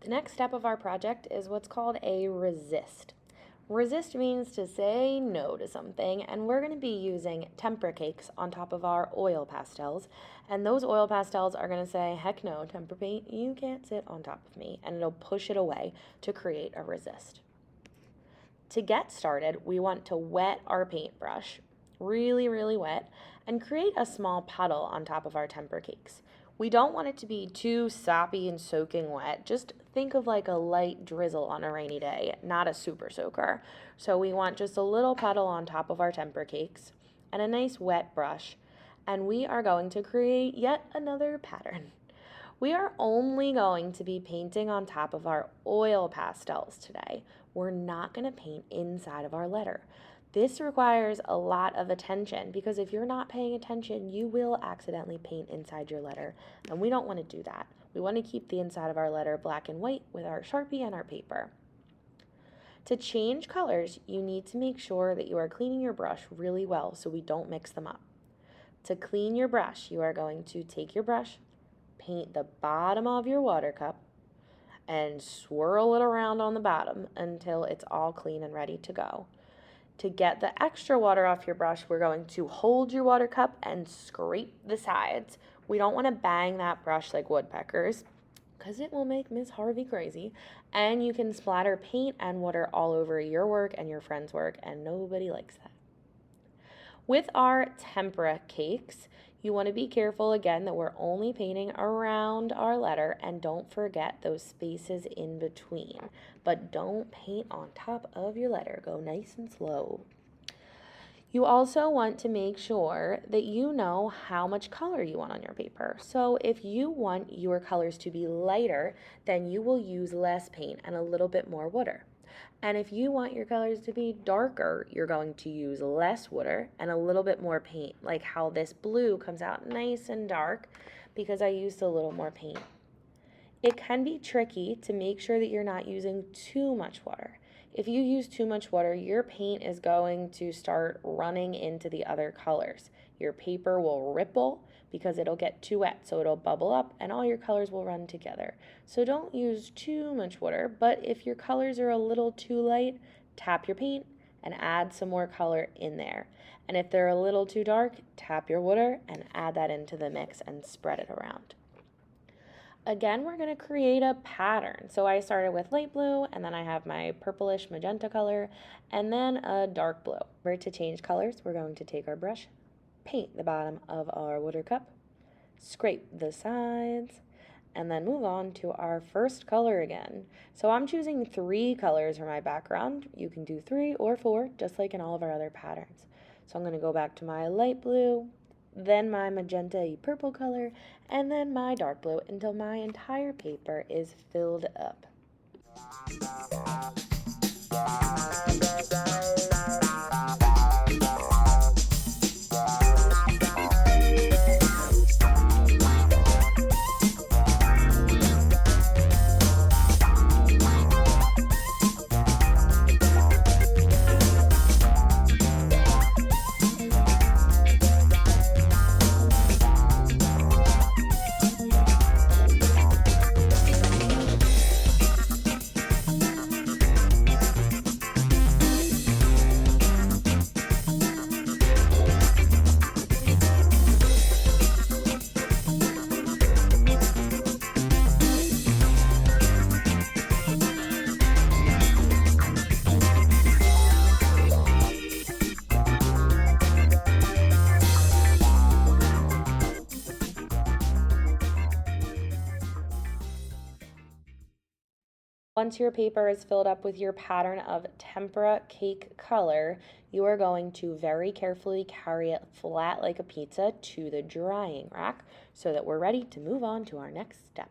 The next step of our project is what's called a resist. Resist means to say no to something, and we're going to be using tempera cakes on top of our oil pastels. And those oil pastels are going to say, heck no, tempera paint, you can't sit on top of me, and it'll push it away to create a resist. To get started, we want to wet our paintbrush, really, really wet, and create a small puddle on top of our tempera cakes. We don't want it to be too soppy and soaking wet. Just think of like a light drizzle on a rainy day, not a super soaker. So we want just a little puddle on top of our tempera cakes and a nice wet brush. And we are going to create yet another pattern. We are only going to be painting on top of our oil pastels today. We're not going to paint inside of our letter. This requires a lot of attention because if you're not paying attention, you will accidentally paint inside your letter, and we don't want to do that. We want to keep the inside of our letter black and white with our Sharpie and our paper. To change colors, you need to make sure that you are cleaning your brush really well so we don't mix them up. To clean your brush, you are going to take your brush, paint the bottom of your water cup, and swirl it around on the bottom until it's all clean and ready to go. To get the extra water off your brush, we're going to hold your water cup and scrape the sides. We don't want to bang that brush like woodpeckers because it will make Miss Harvey crazy. And you can splatter paint and water all over your work and your friend's work, and nobody likes that. With our tempera cakes, you want to be careful again that we're only painting around our letter, and don't forget those spaces in between. But don't paint on top of your letter. Go nice and slow. You also want to make sure that you know how much color you want on your paper. So if you want your colors to be lighter, then you will use less paint and a little bit more water. And if you want your colors to be darker, you're going to use less water and a little bit more paint, like how this blue comes out nice and dark because I used a little more paint. It can be tricky to make sure that you're not using too much water. If you use too much water, your paint is going to start running into the other colors. Your paper will ripple because it'll get too wet, so it'll bubble up and all your colors will run together. So don't use too much water, but if your colors are a little too light, tap your paint and add some more color in there. And if they're a little too dark, tap your water and add that into the mix and spread it around. Again, we're going to create a pattern. So I started with light blue, and then I have my purplish magenta color, and then a dark blue. To change colors, we're going to take our brush, paint the bottom of our water cup, scrape the sides, and then move on to our first color again. So I'm choosing 3 colors for my background. You can do 3 or 4, just like in all of our other patterns. So I'm going to go back to my light blue, then my magenta purple color, and then my dark blue until my entire paper is filled up. Once your paper is filled up with your pattern of tempera cake color, you are going to very carefully carry it flat like a pizza to the drying rack so that we're ready to move on to our next step.